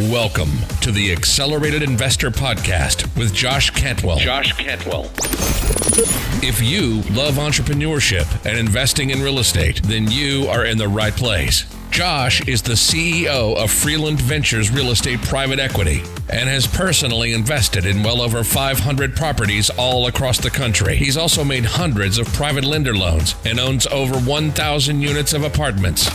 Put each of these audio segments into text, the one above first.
Welcome to the Accelerated Investor Podcast with Josh Cantwell. If you love entrepreneurship and investing in real estate, then you are in the right place. Josh is the CEO of Freeland Ventures Real Estate Private Equity and has personally invested in well over 500 properties all across the country. He's also made hundreds of private lender loans and owns over 1,000 units of apartments.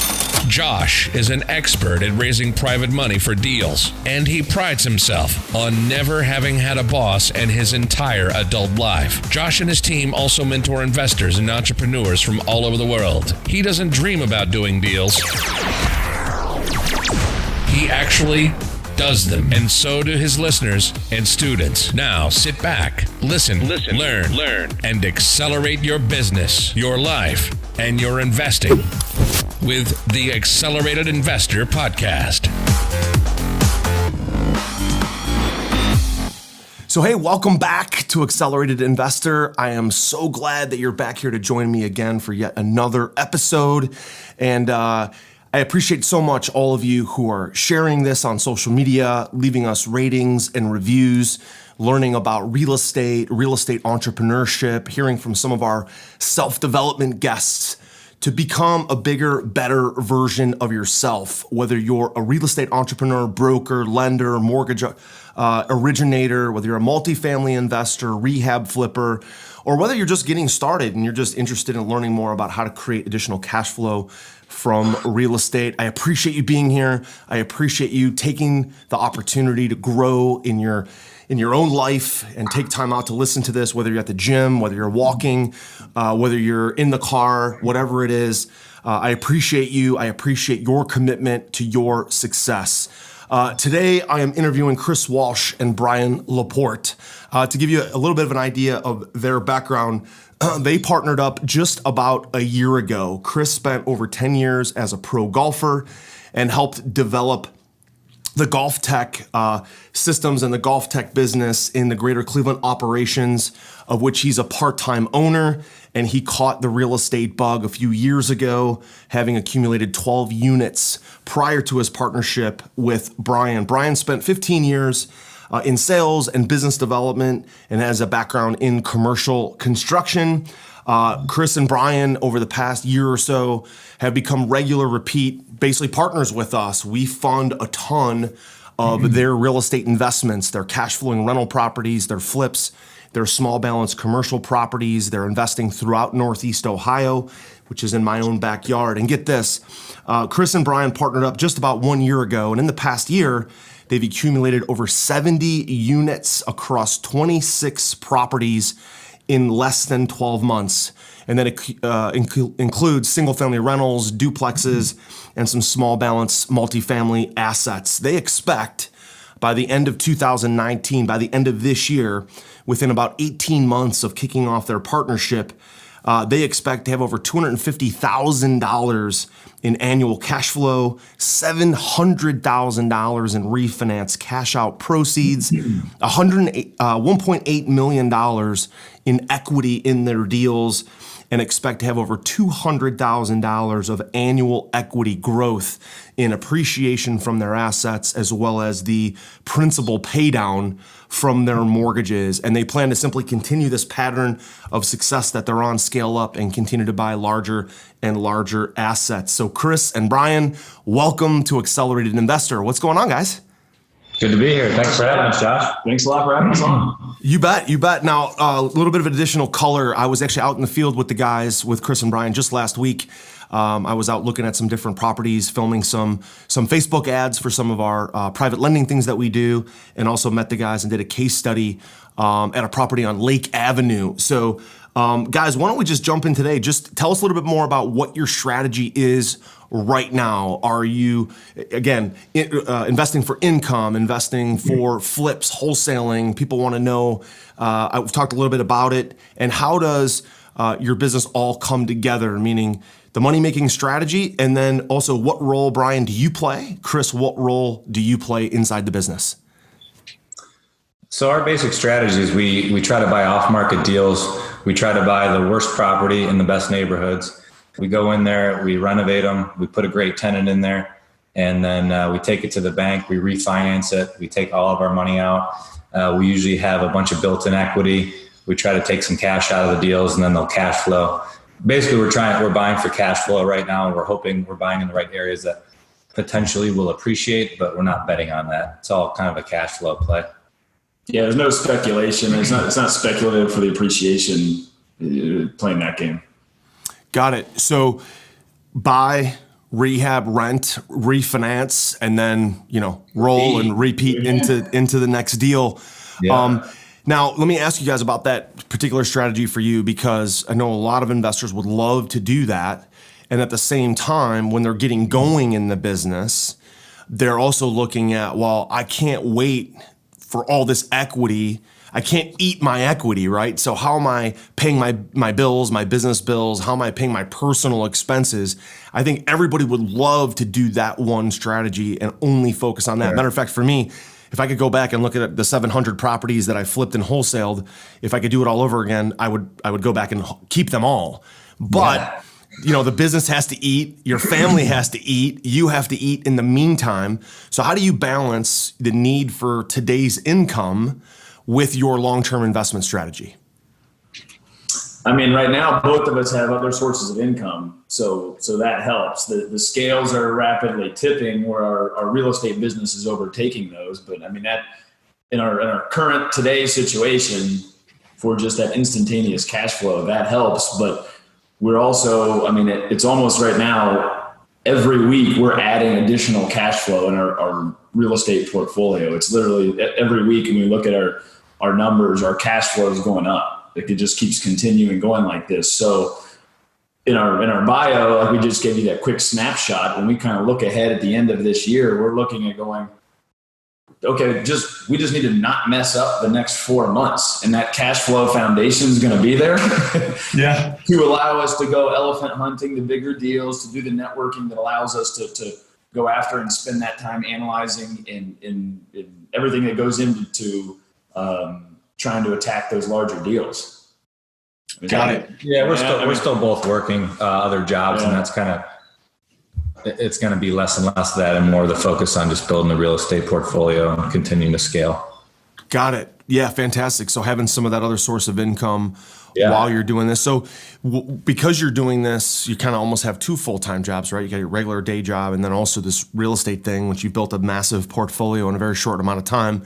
Josh is an expert at raising private money for deals, and he prides himself on never having had a boss in his entire adult life. Josh and his team also mentor investors and entrepreneurs from all over the world. He doesn't dream about doing deals. He actually does them, and so do his listeners and students. Now sit back, listen, learn, and accelerate your business, your life, and your investing with the Accelerated Investor Podcast. So hey, welcome back to Accelerated Investor. I am so glad that you're back here to join me again for yet another episode. And I appreciate so much all of you who are sharing this on social media, leaving us ratings and reviews, learning about real estate entrepreneurship, hearing from some of our self-development guests to become a bigger, better version of yourself. Whether you're a real estate entrepreneur, broker, lender, mortgage originator, whether you're a multifamily investor, rehab flipper, or whether you're just getting started and you're just interested in learning more about how to create additional cash flow from real estate. I appreciate you being here. I appreciate you taking the opportunity to grow in your own life and take time out to listen to this, whether you're at the gym, whether you're walking, whether you're in the car, whatever it is. I appreciate you. I appreciate your commitment to your success. Today, I am interviewing Chris Walsh and Brian Laporte. To give you a little bit of an idea of their background, they partnered up just about a year ago. Chris spent over 10 years as a pro golfer and helped develop the golf tech systems and the golf tech business in the greater Cleveland operations, of which he's a part-time owner. And he caught the real estate bug a few years ago, having accumulated 12 units prior to his partnership with Brian. Brian spent 15 years in sales and business development and has a background in commercial construction. Chris and Brian, over the past year or so, have become regular repeat, basically partners with us. We fund a ton of their real estate investments, their cash flowing rental properties, their flips, their small balance commercial properties. They're investing throughout Northeast Ohio, which is in my own backyard. And get this, Chris and Brian partnered up just about 1 year ago. And in the past year, they've accumulated over 70 units across 26 properties in less than 12 months. And that includes single-family rentals, duplexes, and some small balance multifamily assets. They expect by the end of 2019, by the end of this year, within about 18 months of kicking off their partnership, they expect to have over $250,000 in annual cash flow, $700,000 in refinance cash out proceeds, $1.8 million in equity in their deals, and expect to have over $200,000 of annual equity growth in appreciation from their assets, as well as the principal pay down from their mortgages. And they plan to simply continue this pattern of success that they're on, scale up, and continue to buy larger and larger assets. So Chris and Brian, welcome to Accelerated Investor. What's going on, guys? Good to be here. Thanks for having us, Josh. Thanks a lot for having us on. You bet. Now, a little bit of additional color. I was actually out in the field with the guys, with Chris and Brian, just last week. I was out looking at some different properties, filming some Facebook ads for some of our private lending things that we do, and also met the guys and did a case study at a property on Lake Avenue. So, guys, why don't we just jump in today? Just tell us a little bit more about what your strategy is right now. Are you, again, investing for income, investing for flips, wholesaling? People want to know, I've talked a little bit about it, and how does your business all come together, meaning the money-making strategy, and then also what role, Brian, do you play? Chris, what role do you play inside the business? So our basic strategy is we try to buy off-market deals. We try to buy the worst property in the best neighborhoods. We go in there, we renovate them, we put a great tenant in there, And then we take it to the bank, we refinance it, we take all of our money out. We usually have a bunch of built-in equity. We try to take some cash out of the deals, and then they'll cash flow. Basically, we're buying for cash flow right now, and we're hoping we're buying in the right areas that potentially will appreciate, but we're not betting on that. It's all kind of a cash flow play. Yeah, there's no speculation. It's not speculative for the appreciation playing that game. Got it. So buy, rehab, rent, refinance, and then, roll and repeat into the next deal. Yeah. Now, let me ask you guys about that particular strategy for you, because I know a lot of investors would love to do that. And at the same time, when they're getting going in the business, they're also looking at, well, I can't wait for all this equity. I can't eat my equity, right? So how am I paying my bills, my business bills? How am I paying my personal expenses? I think everybody would love to do that one strategy and only focus on that. Sure. Matter of fact, for me, if I could go back and look at the 700 properties that I flipped and wholesaled, if I could do it all over again, I would go back and keep them all. But the business has to eat, your family has to eat, you have to eat in the meantime. So how do you balance the need for today's income with your long-term investment strategy? I mean, right now, both of us have other sources of income, so that helps. The scales are rapidly tipping where our real estate business is overtaking those. But I mean, that in our current today situation, for just that instantaneous cash flow, that helps. But we're also, it's almost right now, every week we're adding additional cash flow in our real estate portfolio. It's literally every week, and we look at our numbers, our cash flow is going up. It just keeps continuing going like this. So in our bio, like we just gave you that quick snapshot. When we kind of look ahead at the end of this year, we're looking at going, okay, we just need to not mess up the next 4 months. And that cash flow foundation is going to be there to allow us to go elephant hunting, the bigger deals, to do the networking that allows us to go after and spend that time analyzing in everything that goes into trying to attack those larger deals. Got it. Yeah, we're still both working other jobs, and that's it's going to be less and less of that, and more of the focus on just building the real estate portfolio and continuing to scale. Got it. Yeah, fantastic. So having some of that other source of income while you're doing this. So because you're doing this, you kind of almost have two full-time jobs, right? You got your regular day job and then also this real estate thing, which you've built a massive portfolio in a very short amount of time.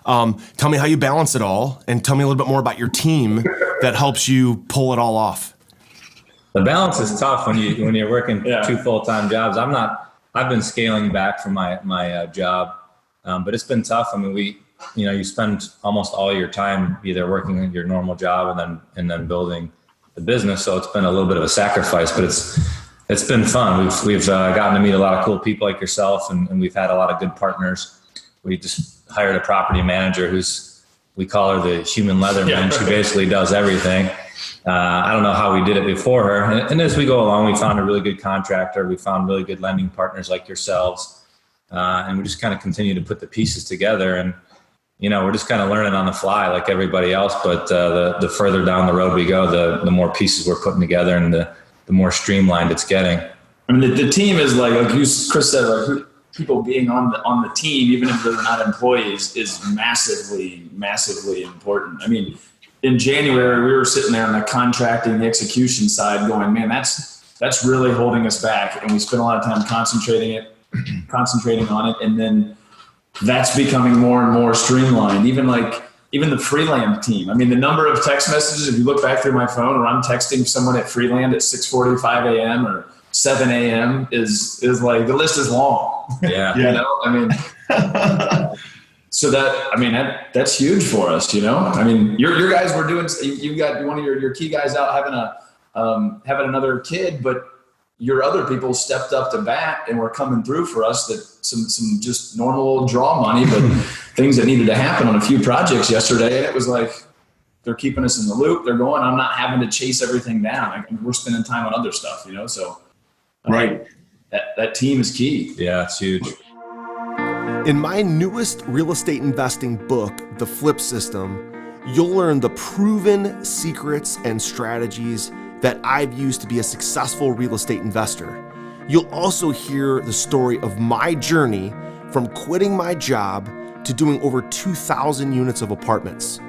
Tell me how you balance it all, and tell me a little bit more about your team that helps you pull it all off. The balance is tough when you're working two full-time jobs. I've been scaling back from my job, but it's been tough. I mean, you spend almost all your time either working in your normal job and then building the business. So it's been a little bit of a sacrifice, but it's been fun. We've gotten to meet a lot of cool people like yourself, and we've had a lot of good partners. We just hired a property manager we call her the human leatherman. She basically does everything. I don't know how we did it before her. And as we go along, we found a really good contractor. We found really good lending partners like yourselves. And we just kind of continue to put the pieces together. And, we're just kind of learning on the fly like everybody else. But the further down the road we go, the more pieces we're putting together, and the more streamlined it's getting. I mean, the team is like Chris said, like people being on the team, even if they're not employees, is massively, massively important. I mean, in January, we were sitting there on the contracting, the execution side going, man, that's really holding us back. And we spent a lot of time concentrating on it. And then that's becoming more and more streamlined. Even the Freeland team. I mean, the number of text messages, if you look back through my phone, where I'm texting someone at Freeland at 6:45 a.m. or 7 a.m. is like, the list is long. Yeah. So that's huge for us, I mean, your guys were doing, you got one of your key guys out having another kid, but your other people stepped up to bat and were coming through for us, that some just normal draw money, but things that needed to happen on a few projects yesterday. And it was like, they're keeping us in the loop. They're going, I'm not having to chase everything down. We're spending time on other stuff, so. Right. That team is key. Yeah, it's huge. In my newest real estate investing book, The Flip System, you'll learn the proven secrets and strategies that I've used to be a successful real estate investor. You'll also hear the story of my journey from quitting my job to doing over 2,000 units of apartments.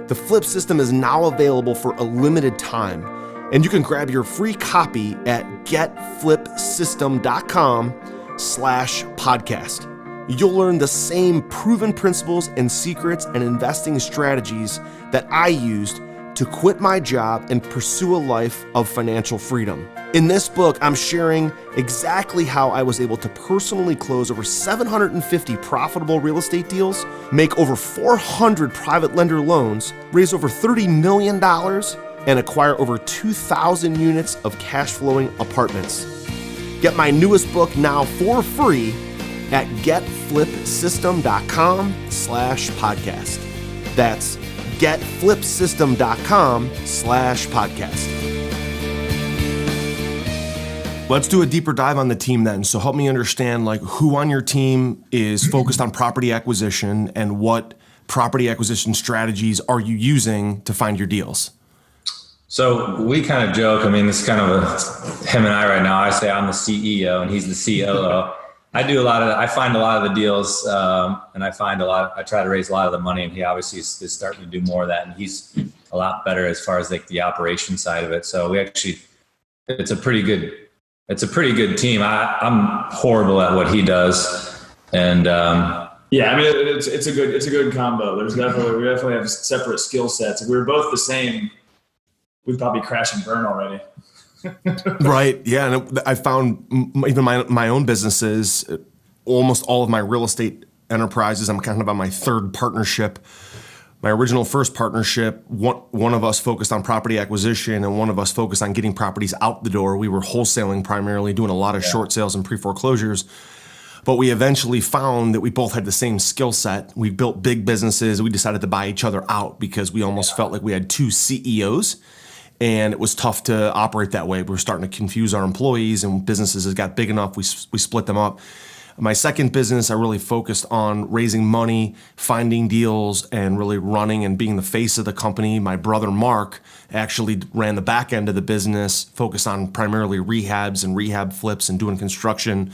The Flip system is now available for a limited time, and you can grab your free copy at getflipsystem.com/podcast. You'll learn the same proven principles and secrets and investing strategies that I used to quit my job and pursue a life of financial freedom. In this book, I'm sharing exactly how I was able to personally close over 750 profitable real estate deals, make over 400 private lender loans, raise over $30 million, and acquire over 2,000 units of cash flowing apartments. Get my newest book now for free at getflipsystem.com/podcast. That's getflipsystem.com/podcast. Let's do a deeper dive on the team then. So help me understand who on your team is focused on property acquisition and what property acquisition strategies are you using to find your deals? So we kind of joke. I mean, this is kind of him and I right now. I say I'm the CEO and he's the COO. I find a lot of the deals, and I try to raise a lot of the money, and he obviously is starting to do more of that, and he's a lot better as far as the operation side of it. So it's a pretty good team. I'm horrible at what he does. And, yeah, I mean, it's a good combo. We definitely have separate skill sets. If we were both the same, we'd probably crash and burn already. Right. Yeah. And I found even my own businesses, almost all of my real estate enterprises, I'm kind of on my third partnership. My original first partnership, one of us focused on property acquisition and one of us focused on getting properties out the door. We were wholesaling primarily, doing a lot of short sales and pre-foreclosures. But we eventually found that we both had the same skill set. We built big businesses. We decided to buy each other out because we almost felt like we had two CEOs. And it was tough to operate that way. We were starting to confuse our employees, and businesses that got big enough, we split them up. My second business, I really focused on raising money, finding deals, and really running and being the face of the company. My brother, Mark, actually ran the back end of the business, focused on primarily rehabs and rehab flips and doing construction.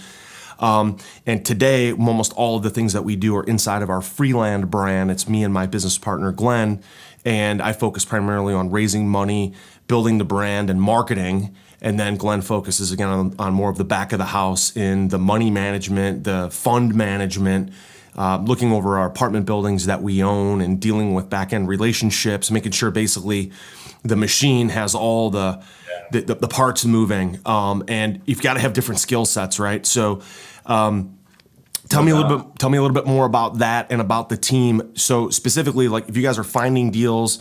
And today, almost all of the things that we do are inside of our Freeland brand. It's me and my business partner, Glenn. And I focus primarily on raising money, building the brand, and marketing. And then Glenn focuses again on more of the back of the house in the money management, the fund management, looking over our apartment buildings that we own and dealing with back-end relationships, making sure basically the machine has all the parts moving. And you've got to have different skill sets, right? So Tell me a little bit more about that and about the team. So specifically, if you guys are finding deals,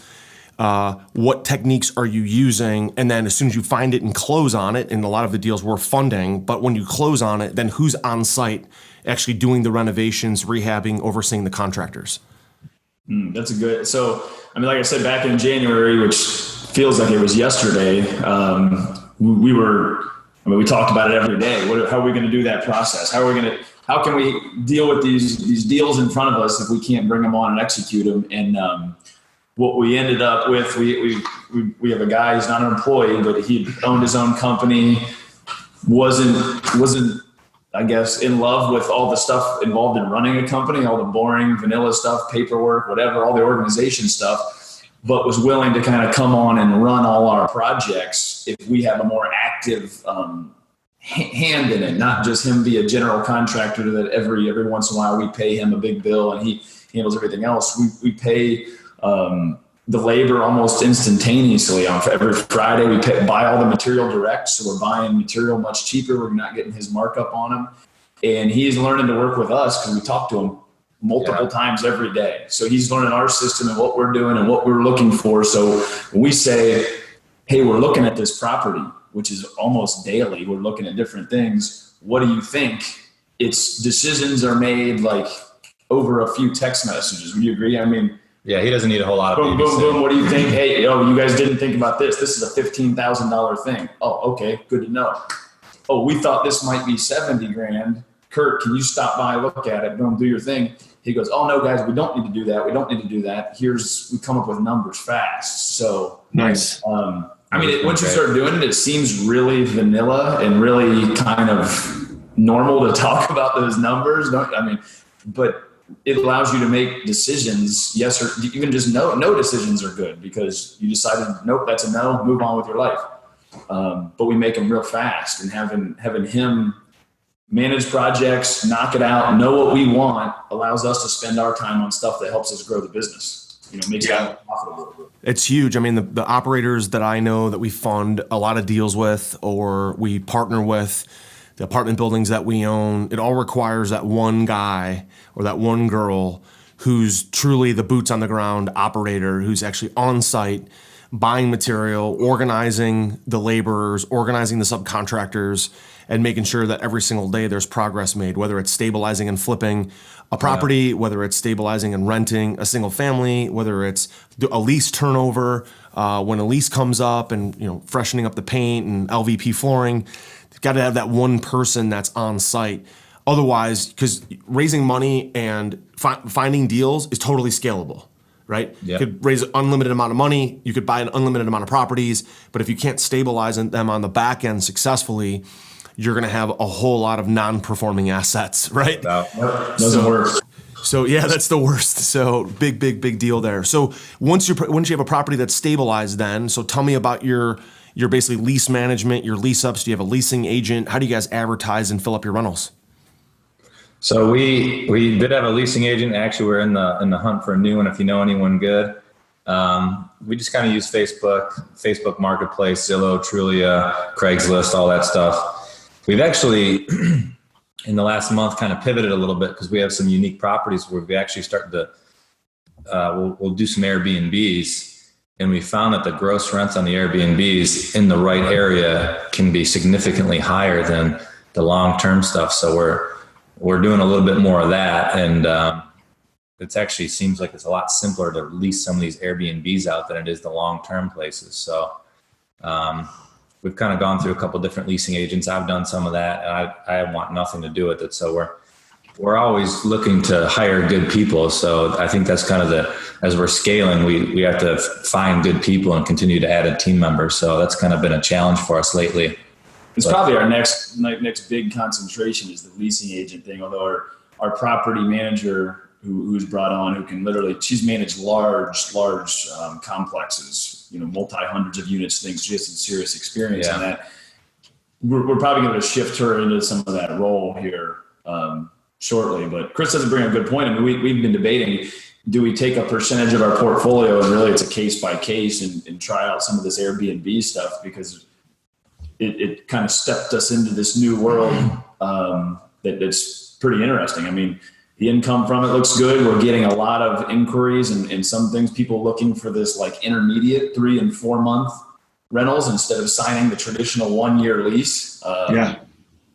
what techniques are you using? And then as soon as you find it and close on it, and a lot of the deals we're funding, but when you close on it, then who's on site actually doing the renovations, rehabbing, overseeing the contractors? That's so, I mean, like I said, back in January, which feels like it was yesterday, we talked about it every day. How are we going to do that process? How can we deal with these deals in front of us if we can't bring them on and execute them? And what we ended up with, we have a guy, he's not an employee, but he owned his own company, wasn't I guess in love with all the stuff involved in running a company, all the boring vanilla stuff, paperwork, whatever, all the organization stuff, but was willing to kind of come on and run all our projects if we have a more active hand in it, not just him be a general contractor that every once in a while we pay him a big bill and he handles everything else. We pay the labor almost instantaneously. On every Friday, we buy all the material direct, so we're buying material much cheaper. We're not getting his markup on him, and he's learning to work with us because we talk to him multiple times every day. So he's learning our system and what we're doing and what we're looking for. So when we say, hey, we're looking at this property, which is almost daily, we're looking at different things. What do you think? Its decisions are made over a few text messages. Would you agree? I mean, yeah, he doesn't need a whole lot of boom, boom, boom. What do you think? Hey, you guys didn't think about this. This is a $15,000 thing. Oh, okay. Good to know. Oh, we thought this might be $70,000. Kurt, can you stop by, look at it, boom, do your thing. He goes, oh no, guys, we don't need to do that. We don't need to do that. We come up with numbers fast. So nice. I mean, once you start doing it, it seems really vanilla and really kind of normal to talk about those numbers. But it allows you to make decisions, yes, or even just no decisions are good because you decided, nope, that's a no, move on with your life. But we make them real fast, and having him manage projects, knock it out, know what we want, allows us to spend our time on stuff that helps us grow the business. Makes it more profitable. It's huge. I mean, the operators that I know that we fund a lot of deals with, or we partner with, the apartment buildings that we own, it all requires that one guy or that one girl who's truly the boots on the ground operator, who's actually on site, buying material, organizing the laborers, organizing the subcontractors, and making sure that every single day there's progress made, whether it's stabilizing and flipping a property, whether it's stabilizing and renting a single family, whether it's a lease turnover, when a lease comes up, and freshening up the paint and LVP flooring. You've got to have that one person that's on site. Otherwise, because raising money and finding deals is totally scalable, right? Yep. You could raise an unlimited amount of money, you could buy an unlimited amount of properties, but if you can't stabilize them on the back end successfully, you're going to have a whole lot of non-performing assets, right? Doesn't work. So yeah, that's the worst. So big deal there. So once you have a property that's stabilized, then so tell me about your basically lease management, your lease ups. Do you have a leasing agent? How do you guys advertise and fill up your rentals? So we did have a leasing agent. Actually, we're in the hunt for a new one. If you know anyone good, we just kind of use Facebook Marketplace, Zillow, Trulia, Craigslist, all that stuff. We've actually, in the last month, kind of pivoted a little bit because we have some unique properties where we actually started to, we'll do some Airbnbs, and we found that the gross rents on the Airbnbs in the right area can be significantly higher than the long-term stuff. So we're doing a little bit more of that, and it actually seems like it's a lot simpler to lease some of these Airbnbs out than it is the long-term places. So we've kind of gone through a couple different leasing agents. I've done some of that, and I want nothing to do with it. So we're always looking to hire good people. So I think that's kind of as we're scaling, we have to find good people and continue to add a team member. So that's kind of been a challenge for us lately. It's probably our next big concentration is the leasing agent thing. Although our property manager who's brought on, who can she's managed large complexes, multi-hundreds of units, things. She has some serious experience in that. We're probably going to shift her into some of that role here shortly. But Chris doesn't bring a good point. I mean, we've been debating, do we take a percentage of our portfolio and really it's a case by case and try out some of this Airbnb stuff, because it kind of stepped us into this new world that's pretty interesting. I mean, the income from it looks good. We're getting a lot of inquiries and some things, people looking for this like intermediate 3 and 4 month rentals instead of signing the traditional 1-year lease.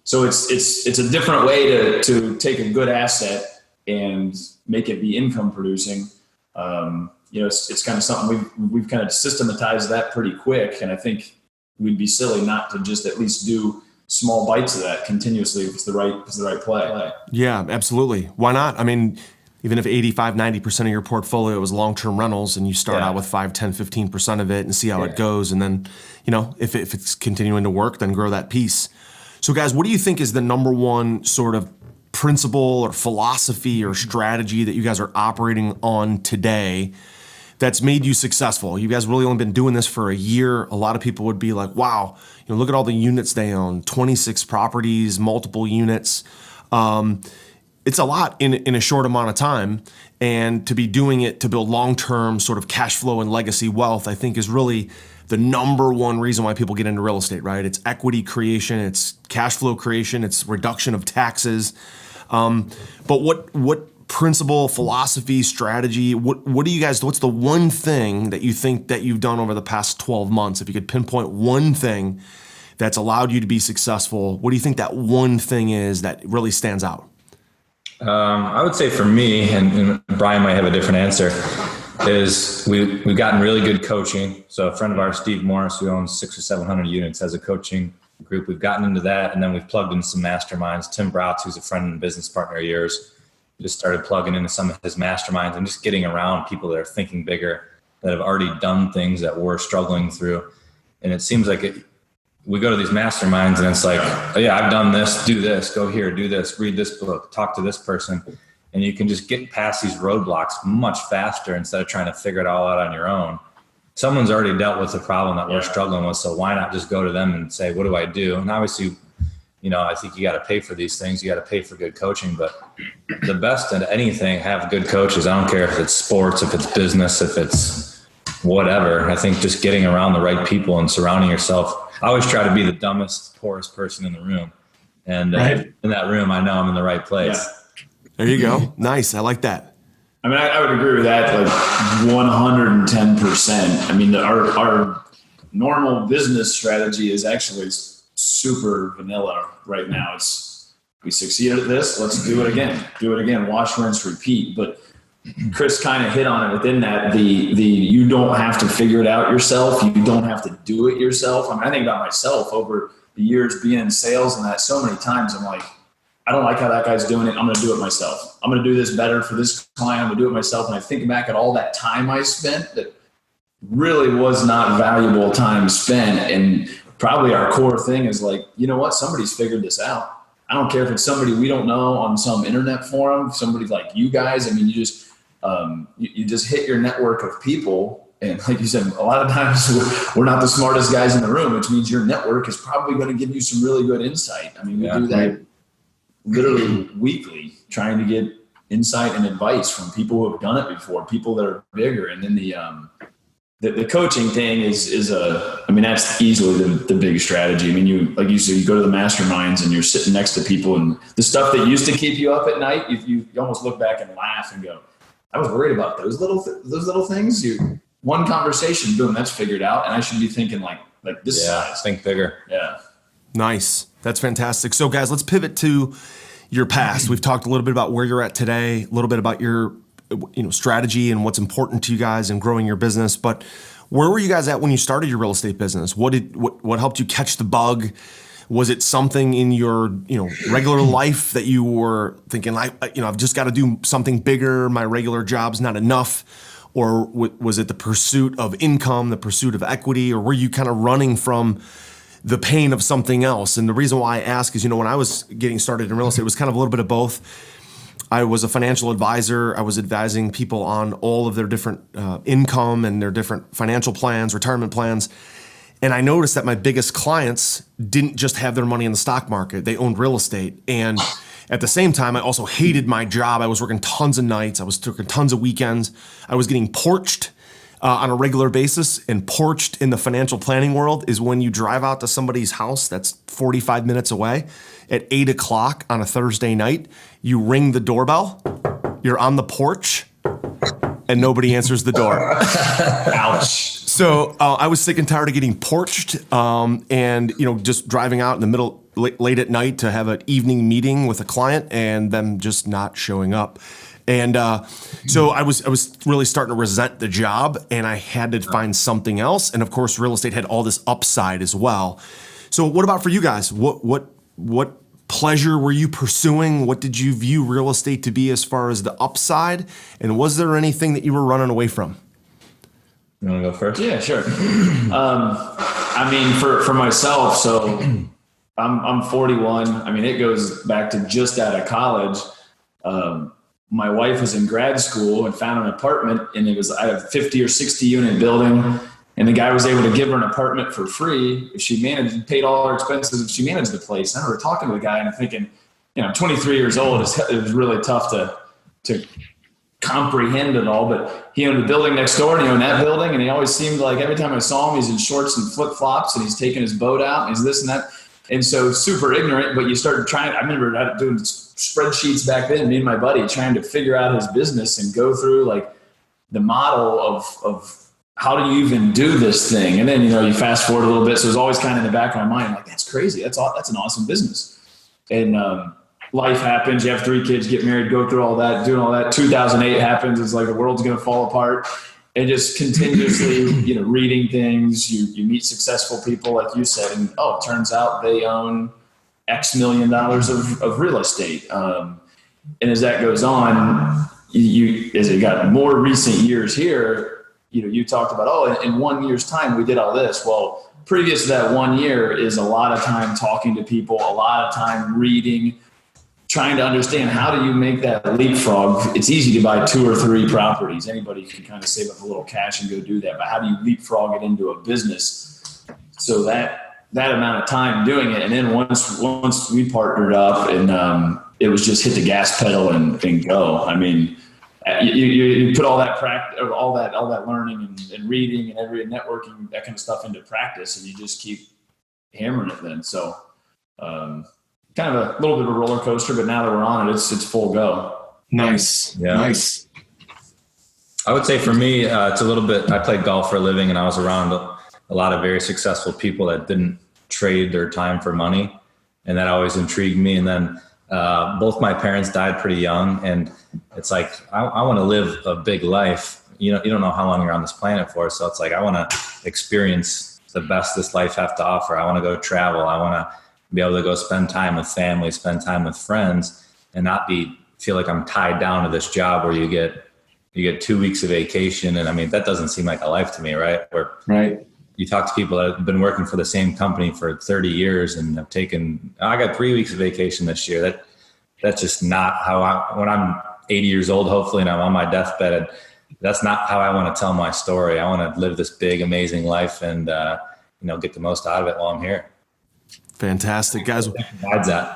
So it's a different way to take a good asset and make it be income producing. It's kind of something we've kind of systematized that pretty quick. And I think we'd be silly not to just at least do small bites of that continuously if it's the right play. Yeah, absolutely. Why not? I mean, even if 85-90% of your portfolio is long-term rentals and you start out with 5, 10, 15% of it and see how it goes. And then, if it's continuing to work, then grow that piece. So guys, what do you think is the number one sort of principle or philosophy or strategy that you guys are operating on today that's made you successful? You guys really only been doing this for a year. A lot of people would be like, wow, look at all the units they own, 26 properties, multiple units. It's a lot in a short amount of time. And to be doing it to build long-term sort of cash flow and legacy wealth, I think is really the number one reason why people get into real estate, right? It's equity creation, it's cash flow creation, it's reduction of taxes. But what principle, philosophy, strategy, what do you guys, what's the one thing that you think that you've done over the past 12 months? If you could pinpoint one thing that's allowed you to be successful, what do you think that one thing is that really stands out? I would say for me, and Brian might have a different answer, is we've gotten really good coaching. So a friend of ours, Steve Morris, who owns 600 or 700 units, has a coaching group. We've gotten into that, and then we've plugged in some masterminds. Tim Bratz, who's a friend and business partner of yours, just started plugging into some of his masterminds and just getting around people that are thinking bigger, that have already done things that we're struggling through. And it seems like we go to these masterminds and it's like, oh yeah, I've done this, do this, go here, do this, read this book, talk to this person. And you can just get past these roadblocks much faster instead of trying to figure it all out on your own. Someone's already dealt with the problem that we're struggling with. So why not just go to them and say, what do I do? And obviously, I think you got to pay for these things. You got to pay for good coaching, but the best at anything, have good coaches. I don't care if it's sports, if it's business, if it's whatever. I think just getting around the right people and surrounding yourself. I always try to be the dumbest, poorest person in the room. And in that room, I know I'm in the right place. Yeah. There you go. Nice. I like that. I mean, I would agree with that like 110%. I mean, our normal business strategy is actually super vanilla right now. We succeeded at this. Let's do it again. Wash, rinse, repeat. But Chris kind of hit on it within that. You don't have to figure it out yourself. You don't have to do it yourself. I mean, I think about myself over the years being in sales and that so many times I'm like, I don't like how that guy's doing it. I'm going to do it myself. I'm going to do this better for this client. I'm going to do it myself. And I think back at all that time I spent that really was not valuable time spent. And probably our core thing is like, you know what? Somebody's figured this out. I don't care if it's somebody we don't know on some internet forum, somebody like you guys. I mean, you just hit your network of people. And like you said, a lot of times we're not the smartest guys in the room, which means your network is probably going to give you some really good insight. I mean, we do that literally weekly, trying to get insight and advice from people who have done it before, people that are bigger. And then the coaching thing is that's easily the big strategy. I mean, like you said, you go to the masterminds and you're sitting next to people, and the stuff that used to keep you up at night, you almost look back and laugh and go, I was worried about those little things. One conversation, boom, that's figured out. And I should be thinking like this size. Think bigger. Yeah. Nice. That's fantastic. So guys, let's pivot to your past. We've talked a little bit about where you're at today, a little bit about your strategy and what's important to you guys in growing your business. But where were you guys at when you started your real estate business? What helped you catch the bug? Was it something in your regular life that you were thinking I've just got to do something bigger, my regular job's not enough? Or was it the pursuit of income, the pursuit of equity, or were you kind of running from the pain of something else? And the reason why I ask is, when I was getting started in real estate, it was kind of a little bit of both. I was a financial advisor. I was advising people on all of their different income and their different financial plans, retirement plans. And I noticed that my biggest clients didn't just have their money in the stock market. They owned real estate. And at the same time, I also hated my job. I was working tons of nights. I was working tons of weekends. I was getting porched on a regular basis. And porched in the financial planning world is when you drive out to somebody's house that's 45 minutes away at 8 o'clock on a Thursday night. You ring the doorbell. You're on the porch. And nobody answers the door. Ouch. So I was sick and tired of getting porched and just driving out in the middle late at night to have an evening meeting with a client and them just not showing up. And so I was really starting to resent the job, and I had to find something else. And of course, real estate had all this upside as well. So what about for you guys? What pleasure were you pursuing? What did you view real estate to be as far as the upside? And was there anything that you were running away from? You want to go first? Yeah, sure. I mean, for myself, so I'm 41. I mean, it goes back to just out of college. My wife was in grad school and found an apartment, and I have a 50 or 60 unit building. And the guy was able to give her an apartment for free if she paid all her expenses if she managed the place. And I remember talking to the guy and I'm thinking, 23 years old, it was really tough to comprehend it all. But he owned the building next door, and he owned that building. And he always seemed like every time I saw him, he's in shorts and flip flops, and he's taking his boat out, and he's this and that. And so super ignorant, but you started trying. I remember doing spreadsheets back then, me and my buddy trying to figure out his business and go through like the model of how do you even do this thing? And then, you fast forward a little bit. So it was always kind of in the back of my mind, like, that's crazy. That's an awesome business. And life happens. You have 3 kids, get married, go through all that, doing all that. 2008 happens. It's like the world's going to fall apart. And just continuously, reading things. You meet successful people, like you said, and it turns out they own X million dollars of real estate. And as that goes on, as it got more recent years here, you talked about, in 1 year's time, we did all this. Well, previous to that 1 year is a lot of time talking to people, a lot of time reading, trying to understand how do you make that leapfrog. It's easy to buy 2 or 3 properties. Anybody can kind of save up a little cash and go do that. But how do you leapfrog it into a business? So that amount of time doing it. And then once we partnered up and it was just hit the gas pedal and go. I mean, you put all that all that learning and reading and every networking, that kind of stuff into practice, and you just keep hammering it then. So kind of a little bit of a roller coaster, but now that we're on it, it's full go. Nice. Yeah. Nice. I would say for me, it's a little bit, I played golf for a living, and I was around a lot of very successful people that didn't trade their time for money. And that always intrigued me. And then both my parents died pretty young, and it's like, I want to live a big life. You don't know how long you're on this planet for. So it's like, I want to experience the best this life has to offer. I want to go travel. I want to be able to go spend time with family, spend time with friends, and not feel like I'm tied down to this job where you get 2 weeks of vacation. And I mean, that doesn't seem like a life to me, right? Right. You talk to people that have been working for the same company for 30 years and have I got 3 weeks of vacation this year. That's just not how when I'm 80 years old, hopefully, and I'm on my deathbed, that's not how I want to tell my story. I want to live this big, amazing life and, get the most out of it while I'm here. Fantastic, guys. Besides that.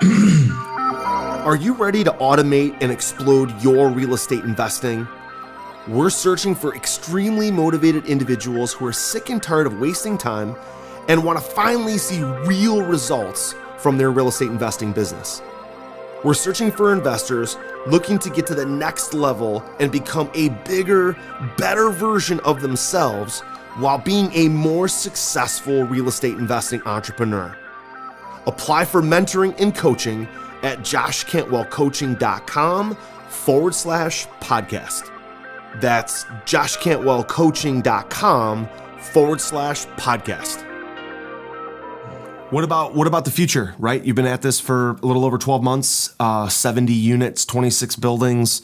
Are you ready to automate and explode your real estate investing? We're searching for extremely motivated individuals who are sick and tired of wasting time and want to finally see real results from their real estate investing business. We're searching for investors looking to get to the next level and become a bigger, better version of themselves while being a more successful real estate investing entrepreneur. Apply for mentoring and coaching at joshcantwellcoaching.com/podcast. That's joshcantwellcoaching.com/podcast. What about the future, right? You've been at this for a little over 12 months, 70 units, 26 buildings.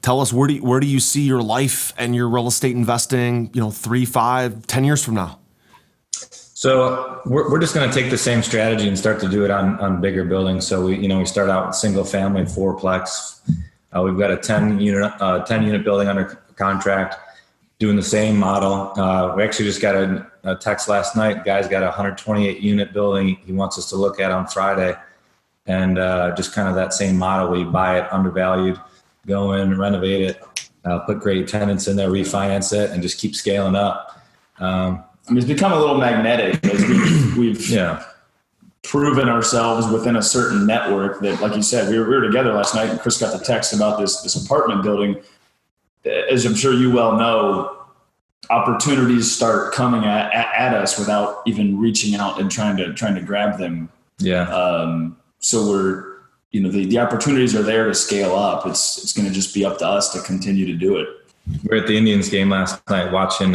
Tell us, where do you see your life and your real estate investing, 3, 5, 10 years from now? So we're just going to take the same strategy and start to do it on bigger buildings. So we start out with single family, 4-plex. We've got a 10 unit building under contract, doing the same model. We actually just got a text last night. Guy's got a 128 unit building he wants us to look at on Friday, and just kind of that same model. We buy it undervalued, go in, renovate it, put great tenants in there, refinance it, and just keep scaling up. It's become a little magnetic as we've proven ourselves within a certain network that, like you said, we were together last night and Chris got the text about this apartment building. As I'm sure you well know, opportunities start coming at us without even reaching out and trying to grab them. Yeah. So we're, the opportunities are there to scale up. It's going to just be up to us to continue to do it. We were at the Indians game last night watching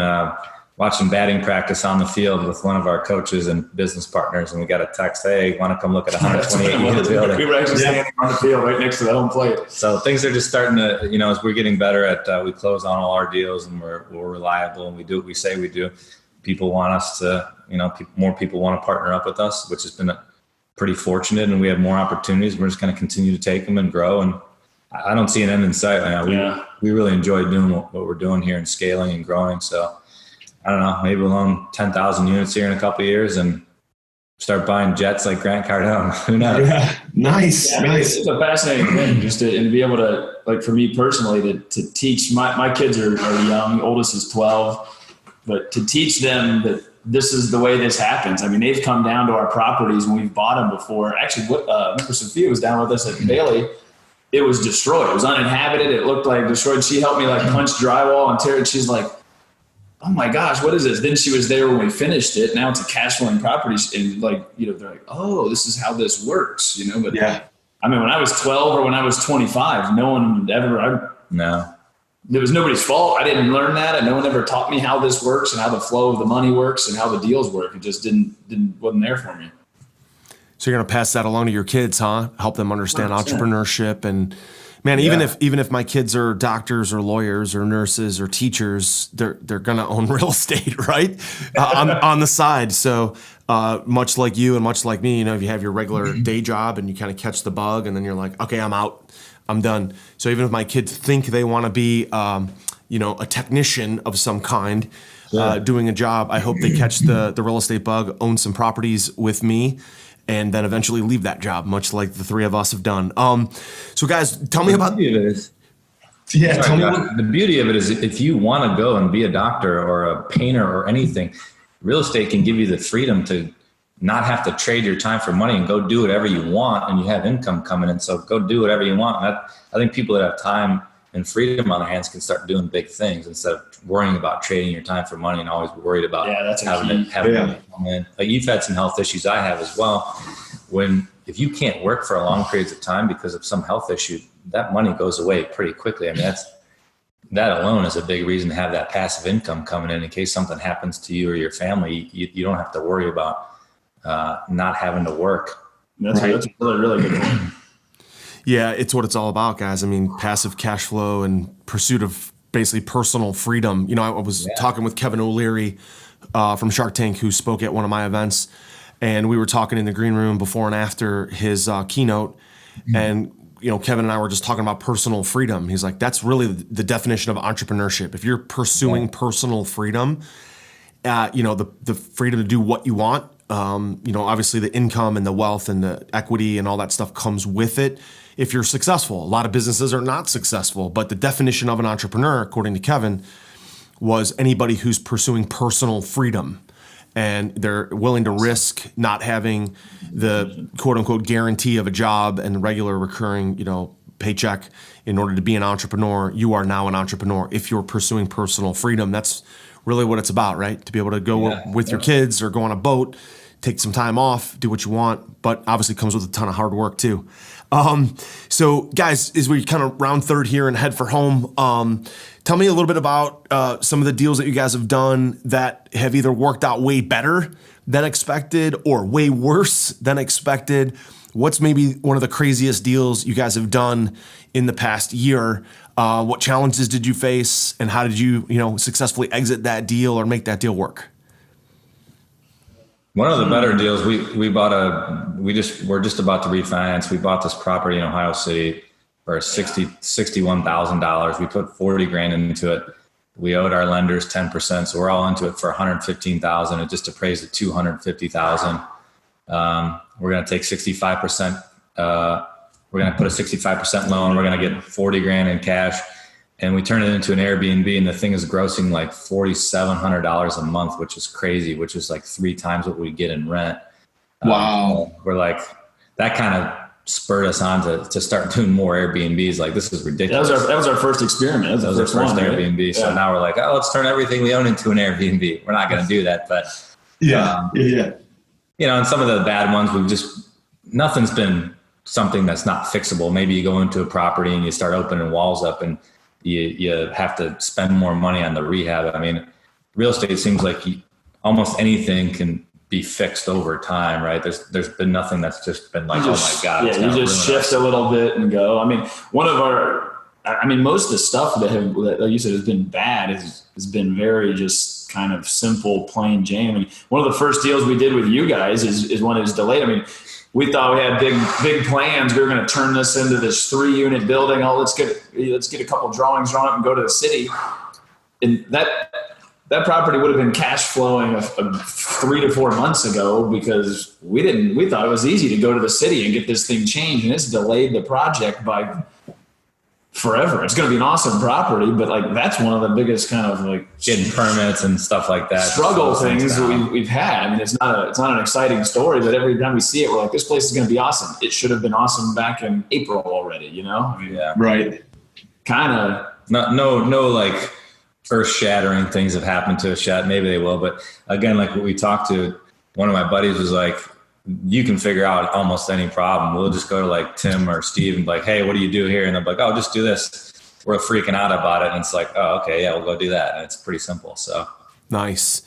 batting practice on the field with one of our coaches and business partners, and we got a text, "Hey, want to come look at 128 unit building?" We were actually standing on the field right next to the home plate. So things are just starting to, as we're getting better at, we close on all our deals and we're reliable and we do what we say we do. People want us to, more people want to partner up with us, which has been pretty fortunate, and we have more opportunities. We're just going to continue to take them and grow. And I don't see an end in sight right now. We really enjoy doing what we're doing here and scaling and growing. So I don't know, maybe we'll own 10,000 units here in a couple of years and start buying jets like Grant Cardone. Who knows? Yeah. Nice. Yeah, nice. It's a fascinating thing just to be able to, like, for me personally, to teach my kids are young. Oldest is 12, but to teach them that this is the way this happens. I mean, they've come down to our properties when we've bought them before. Actually, Mr. Sophia was down with us at Bailey. It was destroyed. It was uninhabited. It looked like destroyed. She helped me punch drywall and tear it. She's like, "Oh my gosh, what is this?" Then she was there when we finished it. Now it's a cash flowing property. And they're like, "Oh, this is how this works," But yeah, I mean, when I was 12 or when I was 25, no one ever, it was nobody's fault. I didn't learn that. And no one ever taught me how this works and how the flow of the money works and how the deals work. It just wasn't there for me. So you're going to pass that along to your kids, huh? Help them understand 100%. entrepreneurship and Man, even if my kids are doctors or lawyers or nurses or teachers, they're gonna own real estate, right? On the side. So much like you and much like me, if you have your regular day job and you kind of catch the bug, and then you're like, okay, I'm out, I'm done. So even if my kids think they want to be, a technician of some kind, doing a job, I hope they catch the real estate bug, own some properties with me, and then eventually leave that job, much like the three of us have done. So guys, tell me about. The beauty of it is if you want to go and be a doctor or a painter or anything, real estate can give you the freedom to not have to trade your time for money and go do whatever you want, and you have income coming in. So go do whatever you want. And I think people that have time and freedom on their hands can start doing big things instead of worrying about trading your time for money and always worried about having money come in. Like, you've had some health issues, I have as well. If you can't work for long periods of time because of some health issue, that money goes away pretty quickly. I mean, that alone is a big reason to have that passive income coming in case something happens to you or your family. You don't have to worry about not having to work. That's a really, really good point. Yeah, it's what it's all about, guys. I mean, passive cash flow and pursuit of basically personal freedom. I was talking with Kevin O'Leary from Shark Tank, who spoke at one of my events, and we were talking in the green room before and after his keynote. And Kevin and I were just talking about personal freedom. He's like, that's really the definition of entrepreneurship. If you're pursuing personal freedom, the freedom to do what you want, obviously the income and the wealth and the equity and all that stuff comes with it. If you're successful, a lot of businesses are not successful, but the definition of an entrepreneur, according to Kevin, was anybody who's pursuing personal freedom, and they're willing to risk not having the quote unquote guarantee of a job and regular recurring, paycheck in order to be an entrepreneur. You are now an entrepreneur if you're pursuing personal freedom. That's really what it's about, right? To be able to go with your kids or go on a boat, take some time off, do what you want, but obviously comes with a ton of hard work too. So guys, as we kind of round third here and head for home, tell me a little bit about some of the deals that you guys have done that have either worked out way better than expected or way worse than expected. What's maybe one of the craziest deals you guys have done in the past year? What challenges did you face, and how did you, successfully exit that deal or make that deal work? One of the better deals, we're just about to refinance. We bought this property in Ohio City for $61,000. We put $40,000 into it. We owed our lenders 10%, so we're all into it for $115,000. It just appraised at $250,000. We're going to take 65%. We're going to put a 65% loan. We're going to get $40,000 in cash, and we turn it into an Airbnb. And the thing is grossing like $4,700 a month, which is crazy, which is like 3 times what we get in rent. Wow. We're like, that kind of spurred us on to start doing more Airbnbs. Like, this is ridiculous. That was our first experiment. That was our first Airbnb. Right? So now we're like, let's turn everything we own into an Airbnb. We're not going to do that, but and some of the bad ones, nothing's been something that's not fixable. Maybe you go into a property and you start opening walls up, and you have to spend more money on the rehab. I mean, real estate seems like almost anything can be fixed over time, right? There's been nothing that's just been like, oh my God. Yeah, you just shift a little bit and go. I mean, most of the stuff that like you said, has been bad has been very just kind of simple, plain Jane. I mean, one of the first deals we did with you guys is when it was delayed. I mean, we thought we had big plans. We were going to turn this into this 3-unit building. Let's get a couple drawings drawn up and go to the city. And that property would have been cash flowing 3 to 4 months ago, because we thought it was easy to go to the city and get this thing changed, and it's delayed the project by forever. It's going to be an awesome property, but like, that's one of the biggest kind of like getting permits and stuff like that struggle things that we've had. I mean, it's not an exciting story, but every time we see it, we're like, this place is going to be awesome. It should have been awesome back in April already, I mean, Right. Kind of. No, like earth-shattering things have happened to us yet. Maybe they will, but again, like what we talked to, one of my buddies was like, you can figure out almost any problem. We'll just go to like Tim or Steve and be like, hey, what do you do here? And they're like, oh, just do this. We're freaking out about it. And it's like, oh, okay, yeah, we'll go do that. And it's pretty simple. So nice.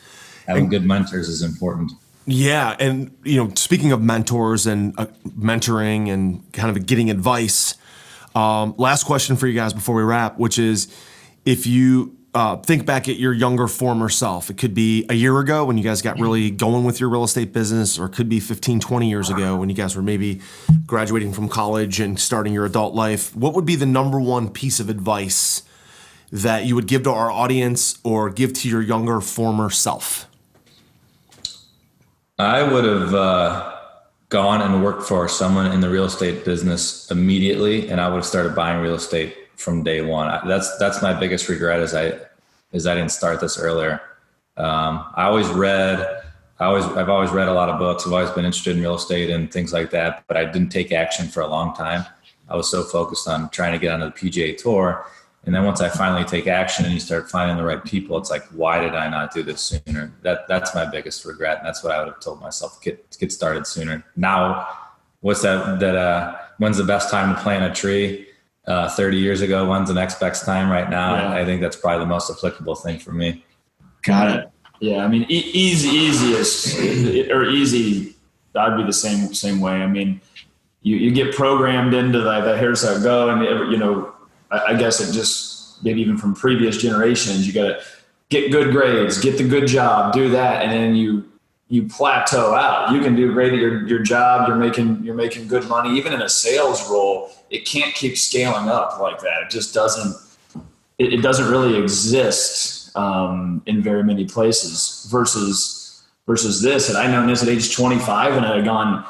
Having good mentors is important. Yeah. And, speaking of mentors and mentoring and kind of getting advice, Last question for you guys before we wrap, which is if you think back at your younger former self, it could be a year ago when you guys got really going with your real estate business, or it could be 15, 20 years ago when you guys were maybe graduating from college and starting your adult life. What would be the number one piece of advice that you would give to our audience or give to your younger former self? I would have gone and worked for someone in the real estate business immediately, and I would have started buying real estate from day one. That's my biggest regret is I didn't start this earlier. I've always read a lot of books. I've always been interested in real estate and things like that, but I didn't take action for a long time. I was so focused on trying to get onto the PGA Tour. And then once I finally take action and you start finding the right people, it's like, why did I not do this sooner? That's my biggest regret. And that's what I would have told myself, get started sooner. Now, when's the best time to plant a tree? 30 years ago, when's the next best time right now? Yeah. I think that's probably the most applicable thing for me. Got it. Yeah. I mean, easiest, I'd be the same way. I mean, you get programmed into the here's how it go. And, I guess it just, maybe even from previous generations, you got to get good grades, get the good job, do that. And then you plateau out. You can do great at your job. You're making good money. Even in a sales role, it can't keep scaling up like that. It just doesn't, it doesn't really exist in very many places versus this. Had I known this at age 25 and I had gone,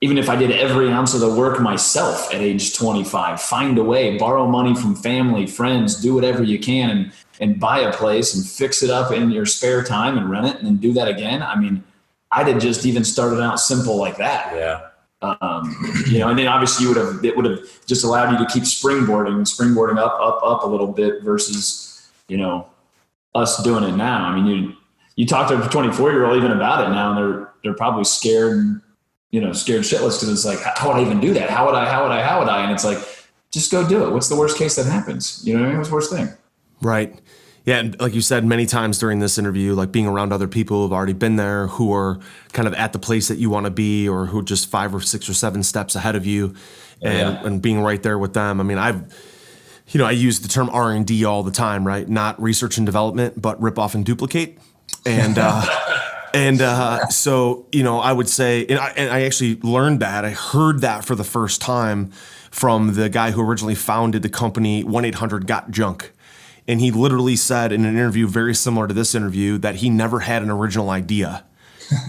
even if I did every ounce of the work myself at age 25, find a way, borrow money from family, friends, do whatever you can and buy a place and fix it up in your spare time and rent it and then do that again. I mean, I'd have just even started out simple like that. Yeah. And then obviously it would have just allowed you to keep springboarding up a little bit versus, us doing it now. I mean, you talk to a 24-year-old even about it now and they're probably scared shitless because it's like, how would I even do that? How would I? And it's like, just go do it. What's the worst case that happens? You know what I mean? What's the worst thing? Right. Yeah. And like you said many times during this interview, like being around other people who've already been there, who are kind of at the place that you want to be, or who are just 5 or 6 or 7 steps ahead of you and being right there with them. I mean, I use the term R&D all the time, right? Not research and development, but rip off and duplicate. And, so, I would say, and I actually learned that. I heard that for the first time from the guy who originally founded the company 1-800-GOT-JUNK. And he literally said in an interview very similar to this interview that he never had an original idea,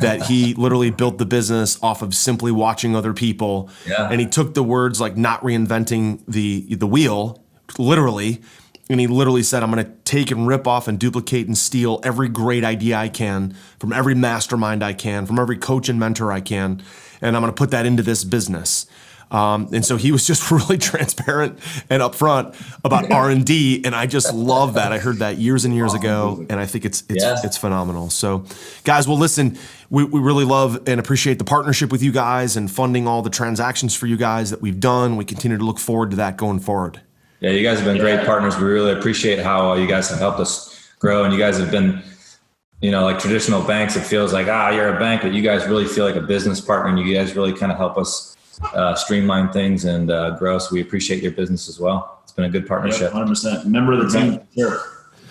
that he literally built the business off of simply watching other people. Yeah. And he took the words like not reinventing the wheel, literally, and he literally said, I'm going to take and rip off and duplicate and steal every great idea I can from every mastermind I can, from every coach and mentor I can, and I'm going to put that into this business. And so he was just really transparent and upfront about R&D, and I just love that. I heard that years and years ago, and I think it's phenomenal. So, guys, well, listen, we really love and appreciate the partnership with you guys and funding all the transactions for you guys that we've done. We continue to look forward to that going forward. Yeah, you guys have been great partners. We really appreciate how you guys have helped us grow, and you guys have been, like traditional banks, it feels like, you're a bank, but you guys really feel like a business partner, and you guys really kind of help us streamline things and grow. So we appreciate your business as well. It's been a good partnership. 100%. Member of the team. Sure.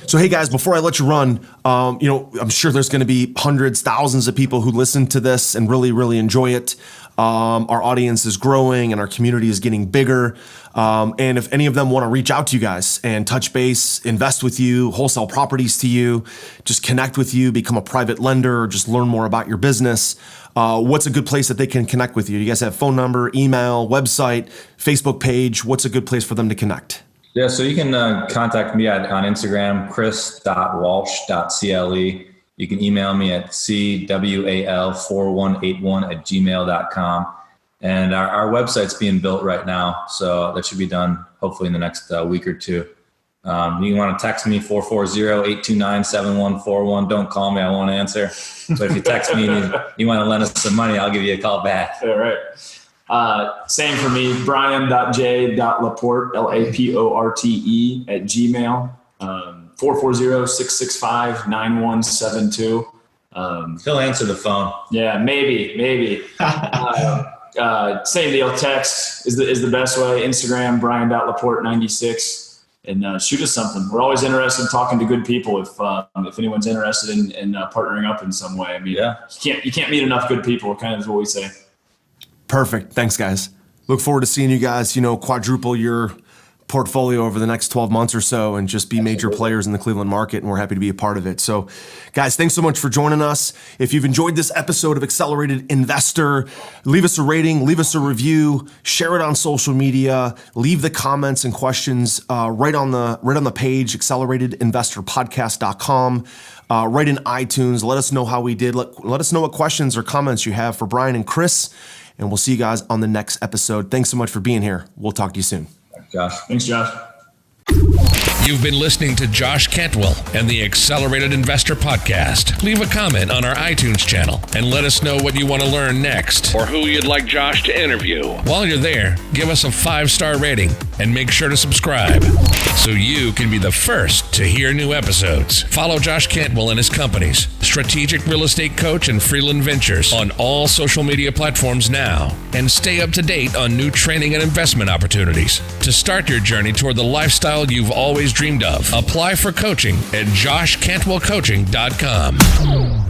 So, hey guys, before I let you run, I'm sure there's going to be hundreds, thousands of people who listen to this and really, really enjoy it. Our audience is growing and our community is getting bigger. And if any of them want to reach out to you guys and touch base, invest with you, wholesale properties to you, just connect with you, become a private lender, or just learn more about your business, what's a good place that they can connect with you? You guys have phone number, email, website, Facebook page? What's a good place for them to connect? Yeah, so you can contact me on Instagram, chris.walsh.cle. You can email me at cwal4181@gmail.com. And our website's being built right now, so that should be done hopefully in the next week or two. You want to text me, 440-829-7141. Don't call me, I won't answer. But if you text me and you want to lend us some money, I'll give you a call back. All right. Same for me, brian.j.laporte, LAPORTE @gmail. 440-665-9172. He'll answer the phone. Yeah, maybe. Same deal. Text is the best way. Instagram, Brian.Laporte96, and shoot us something. We're always interested in talking to good people. If anyone's interested in partnering up in some way, I mean, you can't meet enough good people. Kind of is what we say. Perfect. Thanks, guys. Look forward to seeing you guys, quadruple your portfolio over the next 12 months or so and just be major players in the Cleveland market, and we're happy to be a part of it. So, guys, thanks so much for joining us. If you've enjoyed this episode of Accelerated Investor, leave us a rating, leave us a review, share it on social media, leave the comments and questions right on the page, acceleratedinvestorpodcast.com. Right in iTunes. Let us know how we did. Let us know what questions or comments you have for Brian and Chris, and we'll see you guys on the next episode. Thanks so much for being here. We'll talk to you soon. Josh. Thanks, Josh. You've been listening to Josh Cantwell and the Accelerated Investor Podcast. Leave a comment on our iTunes channel and let us know what you want to learn next or who you'd like Josh to interview. While you're there, give us a 5-star rating and make sure to subscribe so you can be the first to hear new episodes. Follow Josh Cantwell and his companies, Strategic Real Estate Coach and Freeland Ventures, on all social media platforms now, and stay up to date on new training and investment opportunities. To start your journey toward the lifestyle you've always dreamed of, apply for coaching at joshcantwellcoaching.com.